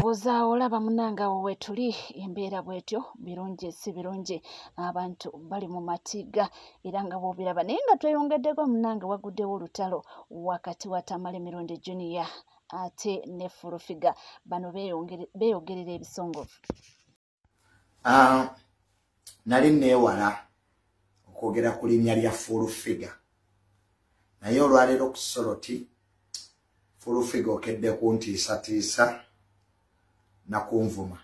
Ndowooza olaba munnange awo wetuli embeera bwetyo birungi si birungi abantu bali mu matiga era nga bw'obiraba naye nga tweyongeddeko munnange waguddewo olutalo wakati wa Tamale Mirundi Junior ate ne Furufiga bano beeyogerera ebisongovu. Nali neewala okwogera ku linnya lya Furufiga naye olwaleero ku Soroti Furufiga okedde kuntiisatiisa na kunvuma.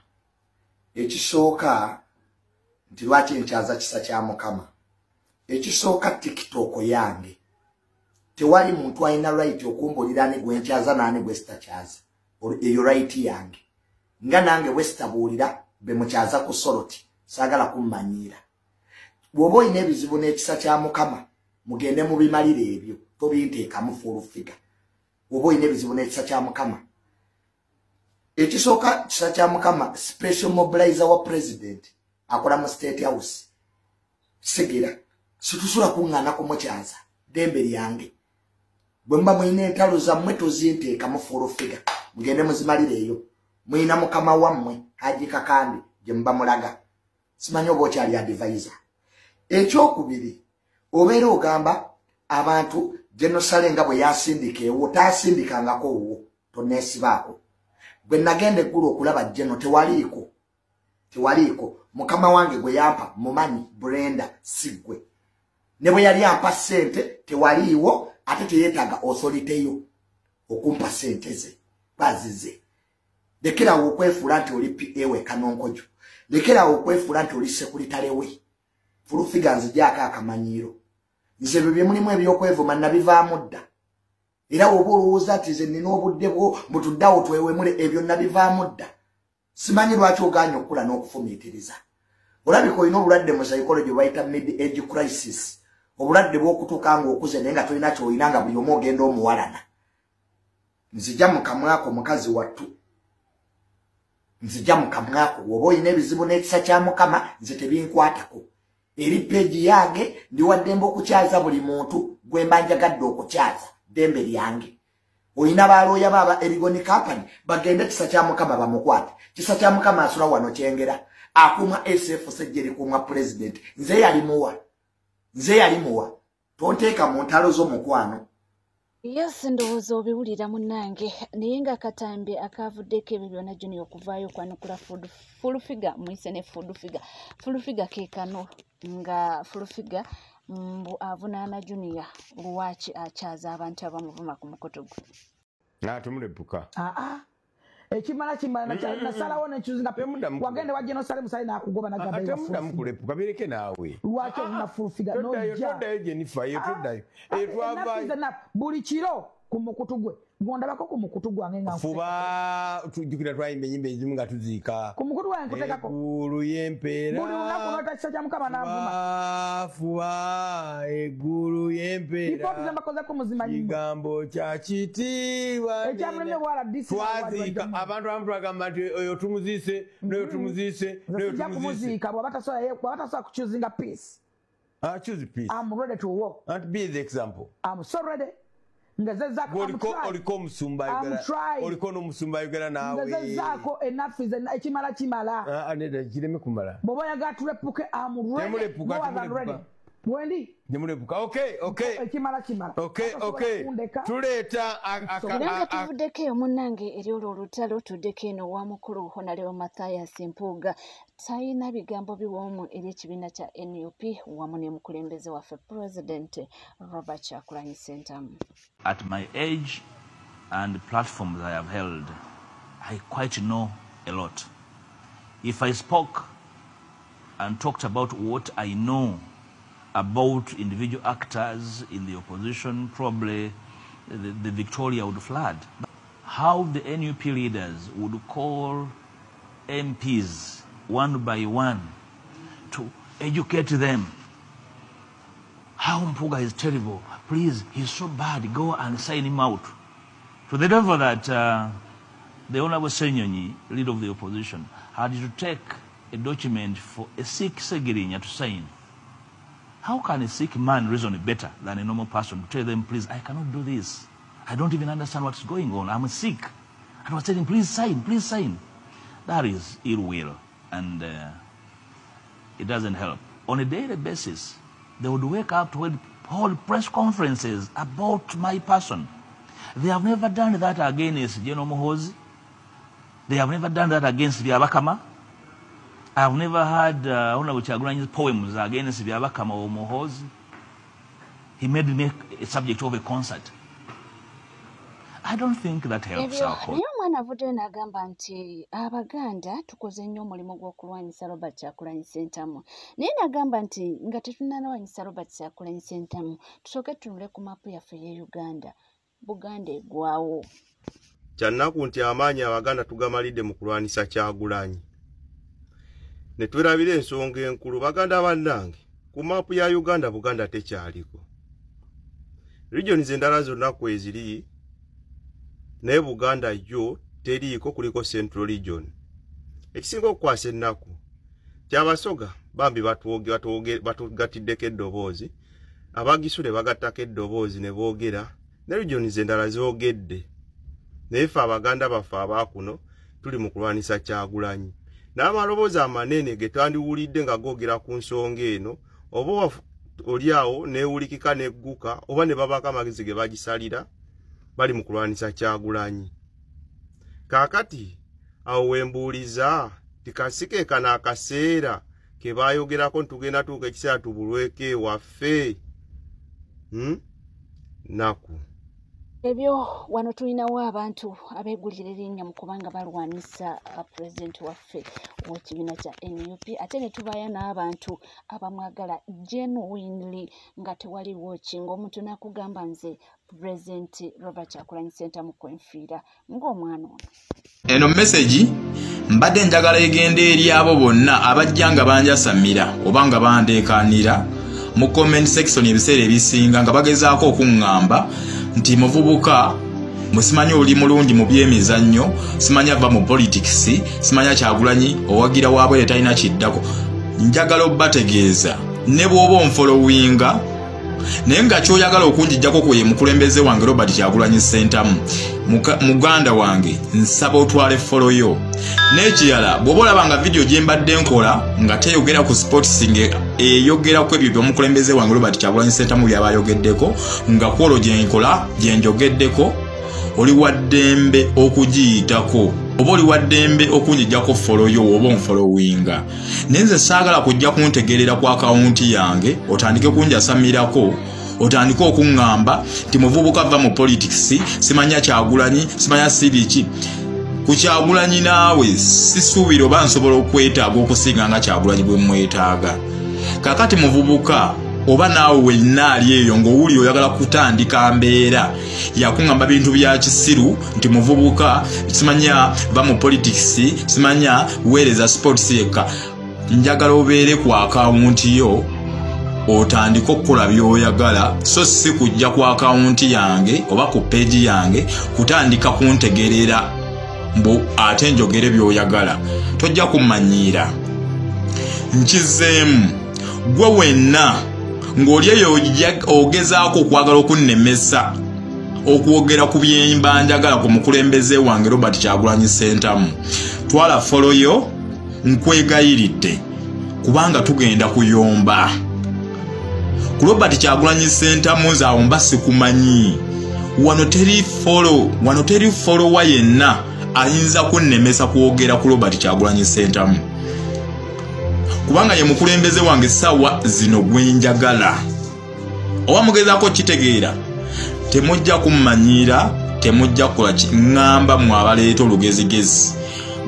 Ekisooka nti lwaki nkyaza kisa kya Mukama. Ekisooka TikTok yange tewali muntu alina right okumbulira ne gwe nkyaza naane gwe sitakyaza. Eyo right yange nga nange bwe sitabuulira be mukyaza ku Soroti saagala kummanyiira. Bw'oba olina ebizibu n'ekisa kya Mukama mugende mubimalire ebyo tobinteekamu Furufiga. Bw'oba olina ebizibu n'ekisa kya Mukama. Ekisooka kisa kya Mukama special mobilizer wa president akola mu State House. Segera situsula kuŋŋaana kumukyaza dembe lyange. Bwe mba mulina entalo zammwe tozinteekamu Furufiga mugende muzimalire eyo. Mulina mukama wammwe Haji Kakande gye muba mulaga. Simanyi oba okyali advisor. Ekyokubiri obeera ogamba abantu Jenosale nga bwe yasindika ewo taasindikangako wo toneesibaako. Bwe nagenda eggulu okulaba Jeno tewaliiko mukama wange gwe yampa mumanyi Brenda Sigwe. Ne bwe yali ampa ssente tewaliiwo ate teyeetaaga authority yo okumpa ssente ze bazize. Lekerawo okwefuula nti oli PA we Kanonkojo. Lekerawo okwefuula nti oli sekuritale we. Furufiga nzigyako akamanyiiro. Nze bye mulimu ebyokwevuma nabivaamu dda. Era oba olowooza nti nze nina obudde bwo mutuddawo twewemule ebyo nabivaamu dda. Simanyi lwaki ogaanye okukula n'okufumiitiriza. Olabika olina obulwadde mu psychology bayita mid-age crisis. Obulwadde bw'okutuuka ng'okuze naye nga tolina ky'olina nga buli omu ogenda omuwalana. Nzija mu kamwako mukazi wattu. Nzija mu kamwako bw'oba olina ebizibu n'ekisa kya Mukama nze tebinkwatako. Eri peegi yange ndiwaddembe okukyaza buli muntu gwe mba njagadde okukyaza dembe lyange. Olina balooya baba Erigoni Company bagende kisa kya Mukama bamukwate. Kisa kya Mukama asula wano Kyengera akuuma SF sejjeri kuuma president. Nze yalimuwa tonteeka mu ntalo z'omukwano. Yes, ndowooza obiwulira munnange naye nga katambi akavuddeko ebyo byonna Junior okuvaayo okwanukula Furufiga muyise ne Furufiga keekano nga Furufiga mbu avunaana Junior lwaki akyaza abantu abamuvuma ku mukoto gwe. Tumulepuka. Ekimala nasalawo nekyuzinga wagende wa Jenosale musale n'akugoba n'agamba temudamu kulepuka bireke naawe. Lwaki olina Furufiga n'ojja toddayo buli kiro ku mukutu gwe ngondabako ku mukutu gwange nga fuba tujjukira twayimba ennyimba ezimu nga tuziika ku mukutu gwange nkuteekako eggulu y'empeera buli lunaku n'ota kisa kya Mukama n'avuma fuba eggulu y'empeera ripoti ze mbakozeko muzimanyi kigambo kya kitiibwa ekyamuleme bwala disi twaziika abantu abamu twagamba nti oyo tumuziise n'oyo tumuziise sijja kumuziika bw'aba tasobola kukyuzinga peace. Choose peace. I'm ready to war. And be the example. I'm so ready. Oliko musumba yogera naawe. Ngezezaako enough is ekimala kimala. Nedda kireme kumala. Bw'oba oyagala tulepuke I'm ready. Temulepuka. Bwendi? Nemulepuka. Okay. Ekimala kimala. Okay. Tuleeta Nga tuvuddeko eyo munnange eri olwo olutalo tuddeko eno wa mukulu Honorable Mathias Mpuuga talina bigambo biwoomu eri ekibiina kya NUP wamu ne mukulembeze waffe President Robert Kyagulanyi Ssentamu. At my age and platforms I have held, I quite know a lot. If I spoke and talked about what I know about individual actors in the opposition, probably the Victoria would flood. How the NUP leaders would call MPs one by one to educate them. How Mpuga is terrible. Please, he's so bad. Go and sign him out. To the level that the Honorable Senyonyi, leader of the opposition, had to take a document for a Sikh Segirinya to sign. How can a Sikh man reason better than a normal person to tell them, please, I cannot do this. I don't even understand what's going on. I'm a Sikh. And I was telling, please sign, please sign. That is ill will, and it doesn't help. On a daily basis, they would wake up to hold press conferences about my person. They have never done that against General Muhoozi. They have never done that against Byabakama. I have never heard Honorable Kyagulanyi's poems against Byabakama or Muhoozi. He made me a subject of a concert. I don't think that helps our cause. Omwana avuddeyo n'agamba nti Abaganda tukoze nnyo omulimu gw'okulwanyisa Robert Kyagulanyi Ssentamu. Naye n'agamba nti nga tetunnalwanyisa Robert Kyagulanyi Ssentamu tusooke tunule ku maapu yaffe y'e Uganda. Buganda egwawo. Kyannaku nti amaanyi Abaganda tugamalidde mu kulwanyisa Kyagulanyi. Ne twerabira ensonga enkulu Baganda bannange ku maapu ya Uganda Buganda tekyaliko. Regions endala zonna kweziri naye Buganda yo teriiko kuliko Central Region. Ekisinga okukwasa ennaku Kyabasoga bambi batugatiddeko eddoboozi, Abagisule bagattako eddoboozi ne boogera, ne regions endala zoogedde. Naye ffe Abaganda baffe abaakuno tuli mu kulwanisa Kyagulanyi. N'amaloboozi amanene ge twandiwulidde nga googera ku nsonga eno, oba oli awo neewulikika negguka oba ne babaako amagezi ge bagisalira bali mu kulwanisa Kyagulanyi. Kaakati awo wembuuliza tikasike kana akaseera ke baayogerako ntugenda tuuka ekiseera tubulweko ewaffe. Naku Ebyo wano tulinawo abantu abeegulira erinnya mu kubanga balwanisa pulezidenti waffe w'ekibiina kya NUP, ate ne tubaaya n'abantu abamwagala genuinely nga tewaliwo kinga omuntu n'akugamba nze pulezidenti Robert Kyagulanyi Ssentamu kwenfiira ng'omwana ono. Eno message mbadde njagala egenda eri abo bonna abajja nga banjasamira oba nga bandeekaanira mu comment section ebiseera ebisinga nga bagezaako okuŋŋamba nti muvubuka musimanyi oli mulungi mu byemizannyo, simanya va mu politics, simanya Kyagulanyi owagira waabwe talina kiddako. Njagala obbategeeza ne bw'oba onfollowinga naye nga kyoyagala okunjijjako kwe mukulembeze wange Robert Kyagulanyi Ssentamu muganda wange nsaba otwale follow yo. N'ekirala bw'oba olabanga video gye mbadde nkola nga teyogera ku sports eyogera ku ebyo by'omukulembeze wange Robert Kyagulanyi Ssentamu byaba ayogeddeko nga kwolwo gye nkola gye njogeddeko, oli waddembe okugiyitako oba oli waddembe okunjijjako follow yo oba onfollowinga. Nenze saagala kujja kuntegerera ku akawunti yange otandike kunjasamirako otandike okuŋŋamba nti muvubuka va mu politics, simanya Kyagulanyi, simanya sibiki. Ku Kyagulanyi naawe sisuubira oba nsobola okwetaaga okusinga nga Kyagulanyi bwe mwetaaga. Kakati muvubuka oba naawe wennaali eyo ng'owuli oyagala kutandika mbeera yakuŋŋamba bintu bya kisiru nti muvubuka simanya va mu politics, simanya weereza sports yekka, njagala obeere ku akawunti yo otandika okukola by'oyagala, so si kujja ku akawunti yange oba ku page yange kutandika kuntegerera mbu ate njogere by'oyagala. Tojja kumanyiira nkizeemu gwe wenna ng'oli eyo ogezaako okwagala okunnemesa okwogera ku byemba njagala ku mukulembeze wange Robert Kyagulanyi Ssentamu. Twala follow yo nkwegayiridde kubanga tugenda kuyomba. Ku Robert Kyagulanyi Ssentamu nze awo mba sikumanyi. Wano teri follower yenna ayinza kunnemesa kwogera ku Robert Kyagulanyi Ssentamu kubanga ye mukulembeze wange sawa zino gwenjagala. Oba mugezaako kitegeera temujja kummanyiira, temujja kukola ngamba mu abaleeta olugezigezi.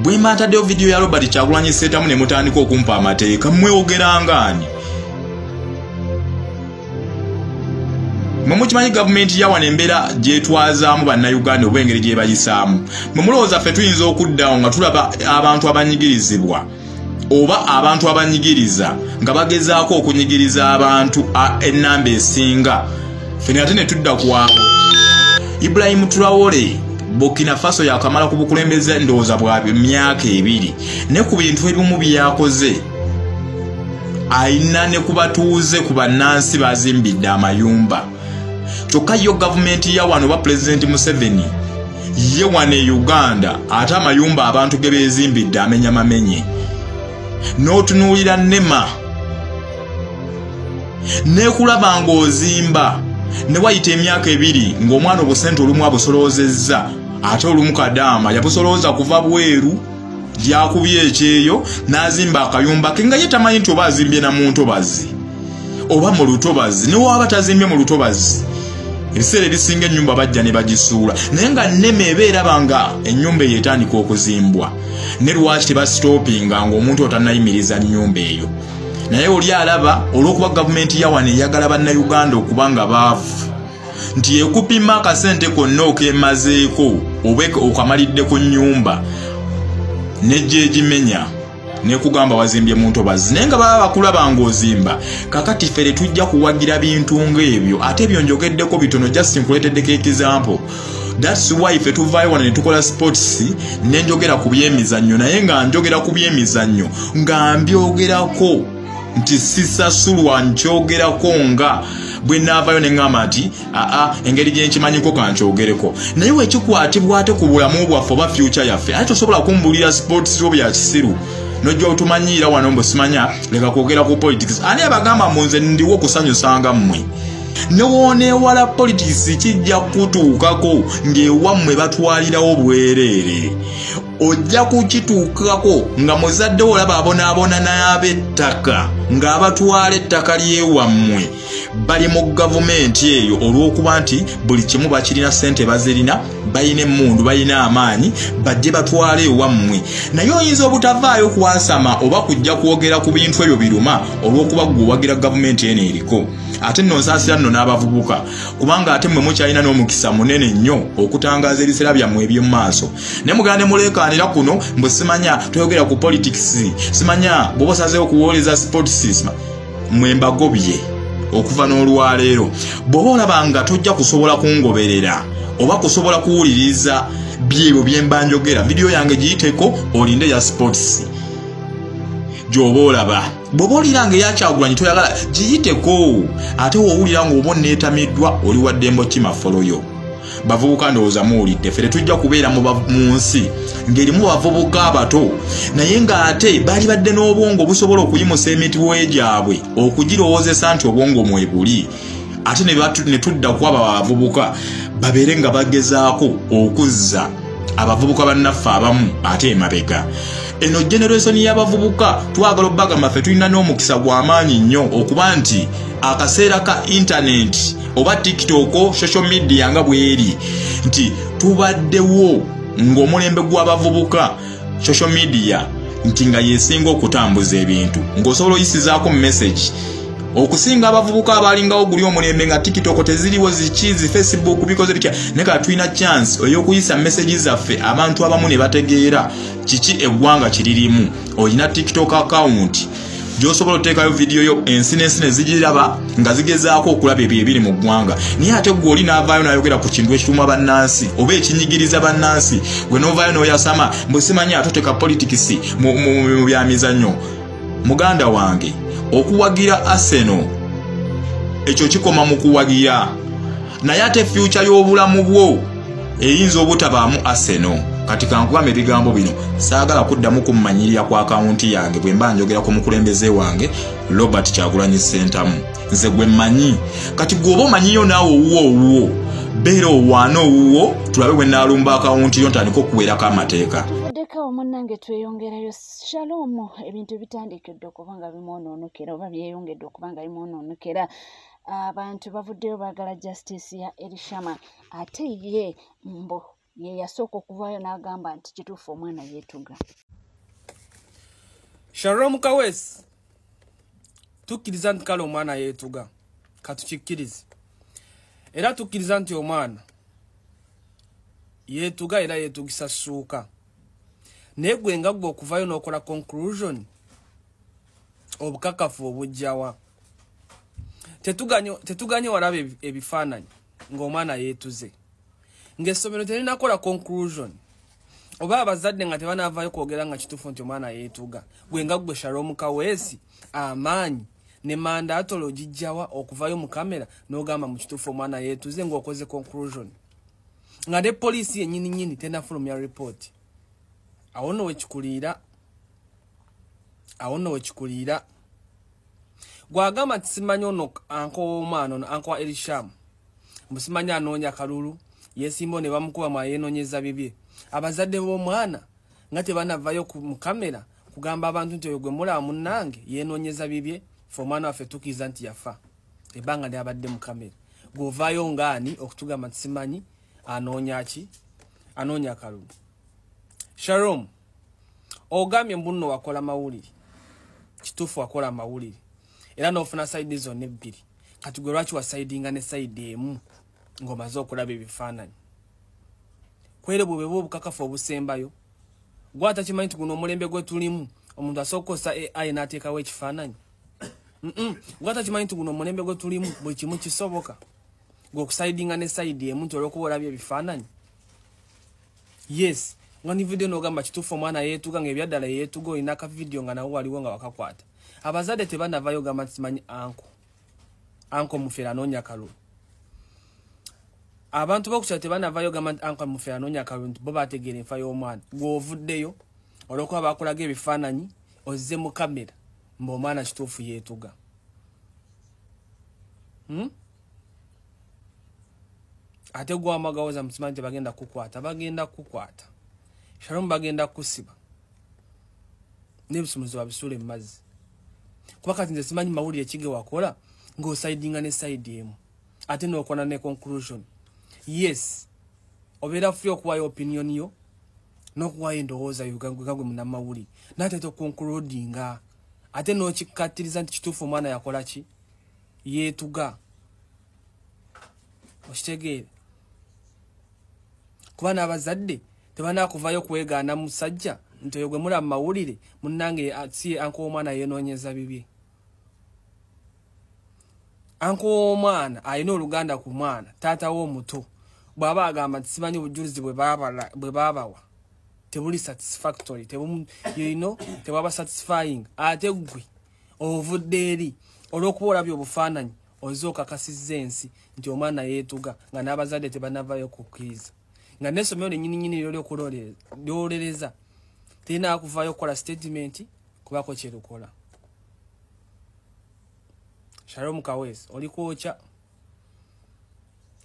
Bwe mbataddeyo video ya Robert Kyagulanyi Ssentamu ne mutandika okumpa amateeka mwewogerangaani. Mumukimanyi government ya wanembera gyetwazaamu bannayuganda obwengeri gye bayisaamu. Mumulowooza ffe tuyinza okuddawo nga tulaba abantu abanyigirizibwa oba abantu abanyigiriza nga bagezaako okunyigiriza abantu ennamba esinga. Ffe ate ne tudda ku abo. Ibrahim Traore Burkina Faso yakamala ku bukulembeze ndowooza bwa myaka 2 ne ku bintu ebimu byakoze ayina ne kubatuuze ku bannansi bazimbidde amayumba. Kyokka yo gavumenti ya wano ba President Museveni ye wane Uganda ate amayumba abantu ge bezimbidde amenya mamenye n'otunuulira nema ne kulaba ng'ozimba ne wayita emyaka 2 ng'omwana obusente olumu abusoloozezza ate olumu kadaama yabusolooza kuva bweru gyakubye ekyeyo n'azimba akayumba ke nga ye tamanyi nti oba azimbye na mu ntobazi oba mu lutobazi ne waba tazimbye mu lutobazi. Ebiseera ebisinga ennyumba bajja ne bagisuula naye nga nneme ebeera banga ennyumba eyo etandika okuzimbwa ne lwaki tebasitopinga ng'omuntu otannayimiriza nnyumba eyo. Naye oli alaba olw'okuba gavumenti ya wano eyagala bannayuganda okuba nga baavu nti ekupima akasente konna okemazeeko oba okamalidde ku nnyumba nejja egimenya nekugamba wazimbye mu ntobazi naye nga baba bakulaba ng'ozimba. Kakati ffe tujja kuwagira bintu ng'ebyo ate ebyo njogeddeko bitono just nkuleeteddeko example. That's why ffe tuvaayo wano ne tukola sports ne njogera ku byemizannyo naye nga njogera ku byemizannyo nga mbyogerako nti sisasulwa nkyogerako nga bwe naavayo ne ngamba nti engeri gye nkimanyiko kankyogereko naye wekikwatibwa ate ku bulamu bwaffe oba future yaffe ate tosobola kumbulira sports byo bya kisiru nojja otumanyiira wano mbu simanya leka kwogera ku politics. Ani abagamba mu nze ndiwo kusanyusanga mmwe newooneewala politics kijja kutuukako ng'ewammwe batwalirawo bwereere ojja kukituukako nga muzadde olaba abonaabona n'ab'ettaka ng'abatwala ettaka ly'ewammwe bali mu gavumenti eyo olw'okuba nti buli kimu bakirina ssente bazirina bayina emmundu bayina amaanyi bajje batwale ewammwe. Naye oyinza obutavaayo kwasama oba kujja kwogera ku bintu ebyo biruma olw'okuba gwe owagira gavumenti eno eriko. Ate nno nsaasira nno n'abavubuka kubanga ate mmwe mukyalina n'omukisa munene nnyo okutangaaza ebiseera byammwe eby'omu maaso. Ne mugenda ne muleekaanira kuno mbwe simanya tuyogera ku politics simanya bw'oba osazeewo okuwooleza sports mwe mbagobye okuva n'olwaleero. Bw'oba olaba nga tojja kusobola kungoberera oba kusobola kuwuliriza byebyo bye mba njogera vidiyo yange giyiteko olinde ya sports gy'oba olaba. Bw'oba oliranga eyakyagulanyi toyagala giyiteko ate woowulira ng'oba onneetamiddwa oli wa Dembo Kimafoloyo. Bavubuka ndowooza muwulidde ffe tujja kubeera mu nsi ng'erimu bavubuka abato naye ng'ate baali badde n'obwongo busobola okuyimusa emitwe gyabwe okugirowoozesa nti obwongo mwebuli ate ne tudda ku abo abavubuka babeere nga bagezaako okuzza abavubuka bannaffe abamu ate emabega. Eno generation y'abavubuka twagala obbagamba ffe tulina n'omukisa gw'amaanyi nnyo okuba nti akaseera ka internet oba TikTok social media nga bweri nti tubaddewo ng'omulembe gw'abavubuka social media nti nga yesinga okutambuza ebintu ng'osobola oyisizaako mu message okusinga abavubuka abalingawo guli omulembe nga TikTok teziriwo zikizi Facebook bikoze bitya ne kati tulina chance ey'okuyisa messages zaffe abantu abamu ne bategeera kiki eggwanga kiririmu. Olina TikTok account gy'osobola oteekayo vidiyo yo ensi n'ensi ne zigiraba nga zigezaako okulaba ebyo ebiri mu ggwanga naye ate gwe oli n'avaayo n'ayogera ku kintu ekituma bannansi oba ekinyigiriza bannansi gwe n'ovaayo n'oyasama mbwe simanyi atoteeka politics mu byamizannyo. Muganda wange okuwagira Arsenal ekyo kikoma mu kuwagira naye ate future y'obulamu bwo eyinza obutabaamu Arsenal. Kati kankubamu ebigambo bino saagala kuddamu kummanyirira ku akawunti yange bwe mba njogera ku mukulembeze wange Robert Kyagulanyi Ssentamu nze gwe mmanyi. Kati gwoba omanyiyo naawe owuwo beera owaana owuwo tulabe bwe naalumba akawunti yo ntandika okuweerako amateeka. Tuvuddeko munnange tweyongerayo. Shalom, ebintu bitandikidde okuba nga bimwonoonokera oba byeyongedde okuba nga bimwonoonokera. Abantu bavuddeyo baagala justice ya Elishama ate ye mbo ye yasooka okuvaayo n'agamba nti kituufu omwana yeetuga. Shalom Kawes tukkiriza nti kale omwana yeetuga katukikkirize era tukkiriza nti omwana yeetuga era yeetugisa ssuuka naye gwe nga gwe okuvayo n'okola conclusion obukakafu obujjawa tetuganye walaba ebifaananyi ng'omwana yeetuze ng'essomero terinakola conclusion oba abazadde nga tebanavayo kwogera nga kituufu nti omwana yeetuga gwe nga gwe Shalom Kaweesi amaanyi ne mandatolo ogijjawa okuvayo mu kamera n'ogamba mu kituufu omwana yeetuze ng'okoze conclusion nga ne poliisi yennyini tenafulumya report awo nno wekikuliira gwagamba tisimanyi ono anko omwana ono anko wa Elisham musimanyi anoonya kalulu yesimbo ne bamukuba mwayenonyeza bibye abazadde b'omwana nga tebanavayo mu kamera kugamba abantu nti oyo gwe mulaba munnange yenonyeza bibye fe omwana waffe tukiza nti yafa ebbanga lyabadde mu kamera gw'ovaayo ngaani okutugamba tisimanyi anoonya kalulu. Shalom ogambye mbuno wakola mawulire kituufu wakola mawulire era n'ofuna sayidi zonna ebbiri kati gwe lwaki wasayidinga ne sayidi emu ng'omaze okulaba ebifaananyi kwere bwe bweba obukakafu obusembayo gwe atakimanyi nti guno omulembe gwe tulimu omuntu asobola okukozesa AI n'ateekawo ekifaananyi gwe atakimanyi nti guno omulembe gwe tulimu buli kimu kisoboka gweokusayidinga ne sayidi emu nti olw'okuba olabye ebifaananyi yes nga ni video n'ogamba kituufu omwana yeetuga ng'ebyaddala yeetuga olina akavidiyo nga nawo waliwo nga wakakwata abazadde tebanavayo gamba timanyi anko mufeera anoonya kalulu abantu bokukyala tebanavayo gamba nti anko mufeera anoonya kalulu nti bo bategeera enfa y'omwana gw'ovuddeyo olw'okuba bakulaga ebifaananyi ozze mu kamera mb'omwana kituufu yeetuga ate gwamagawoza mukimanyi tebagenda kukwata Shalom bagenda kusiba n'ebisumuzo babisuule mu mazzi kuba kati nze simanyi mawulire kige wakola ng'osayidinga ne sayidi emu ate n'okola ne conclusion yes obeera free okuwaayo opinion yo n'okuwaayo endowooza yo gwe munnamawulire n'ate tokoncludinga ate n'okikkattiriza nti kituufu omwana yakola ki yeetuga okitegeere kuba n'abazadde tebanakuvayo kwegaana musajja nti oyo gwe mulaba mawulire munnange si anko omwana yeenoonyeza bibye anko omwana alina oluganda ku mwana taata w'omuto bw'aba agamba nti simanyi obujulizi bwe baabawa tebuli satisfactory tebwaba satisfying ate gwe ovudde eri olw'okuba olabye obufaananyi oze okakasizza ensi nti omwana yeetuga nga n'abazadde tebanavayo kukkiriza nga n'essomero lyennyini lyolereza terina kuvayo okukola statement kubako kyerukola. Shalom Kaweesi oli kwokya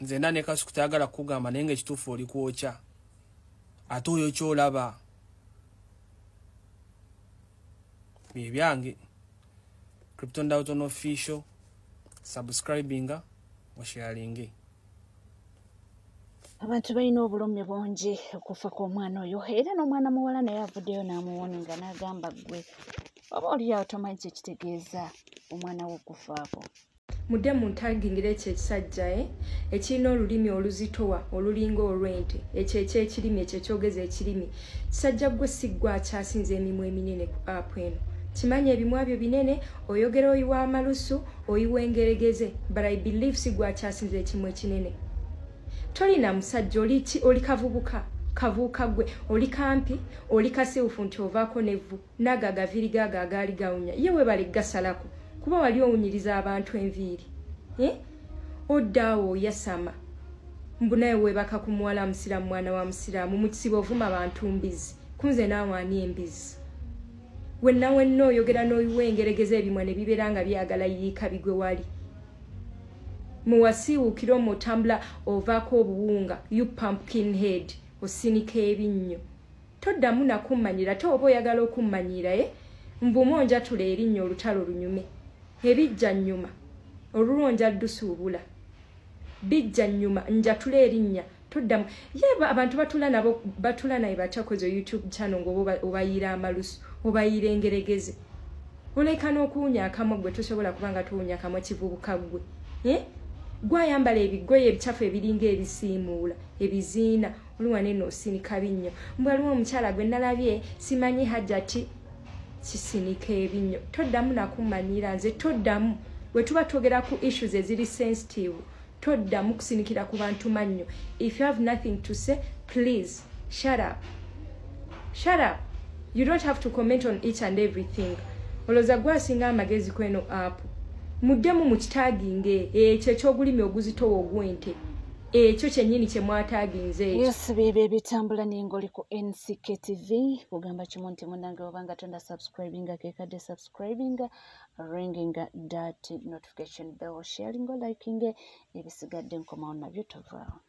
nze ne Kasuku tayagala kugamba naye ng'ekituufu oli kwokya ate oyo kyolaba bye byange Krypton Dalton official subscribinga washaringe. Abantu balina obulumi bungi okufa kw'omwana oyo era n'omwana muwala naye avuddeyo n'amuwoninga n'agamba gwe oba oliawo tomanyi kyekitegeeza omwana w'okufaako. Mudde mu ntangingire ekyo ekisajja ekirina olulimi oluzitowa olulinga olw'ente ekyo ekyekirimi ekyo ekyogeza ekirimi kisajja gwe si gwe akyasinza emimwa eminene ku apu eno kimanyi ebimwa byo binene oyogera oyiwa amalusu oyiwa engeregeze but I believe si gwe akyasinza ekimu ekinene. Tolina musajja oli kavubuka gwe oli kampi oli kasiwufu nti ovaako nevvu n'agagaviri gaaga agaali gawunya ye webale gasalako kuba wali owunyiriza abantu enviiri oddaawo yasama mbunaye webaka ku muwala musiraamu mwana wa musiraamu mu kisibo ovuma abantu mbizi kunze naawaani embizi wenna oyogera n'oyiwa engeregeza ebimwa ne bibeera nga byagala yiika bigwe wali muwasiwukira omutambula ovaako obuwunga you pumpkin head osinika ebinnyo toddamu nakummanyira te oba oyagala okummanyira nvumu onjatula erinnya olutalo lunyume ebijja nnyuma olulonja ddusuubula bijja nnyuma njatula erinnya toddamu yeba abantu batula naye batyakoze YouTube channel ng'oba obayiira amalusu obayiira engeregeze oleka n'okuwunya akamwa gwe tosobola kubanga tuwunya akamwa kivubuka gwe gwayambala ebigoye ebicafu ebiringa ebisiimuula ebiziina oluwa neno osinika binnyo mbwaliwo omukyala gwe nalabye simanyi hajjati kisinika ebinnyo toddamu nakumanyira nze toddamu bwe tuba twogera ku issues eziri sensitive toddamu kusinikira ku bantu mannyo. If you have nothing to say, please shut up. Shut up. You don't have to comment on each and everything. Oloza gwasinga amagezi kweno app. Muddemu mu kitaginge ekyo eky'ogulimi oguzitowa ogw'ente. Ekyo kyennyini kye mwataginze ekyo. Yes, bibe ebitambula n'engoli ku NCKTV. Kugamba kimu nti munnange obanga tonda subscribinga kekadde subscribinga, ringinga that notification bell, sharinga, likinga ebisigadde nkomawo nabyo tovaawo.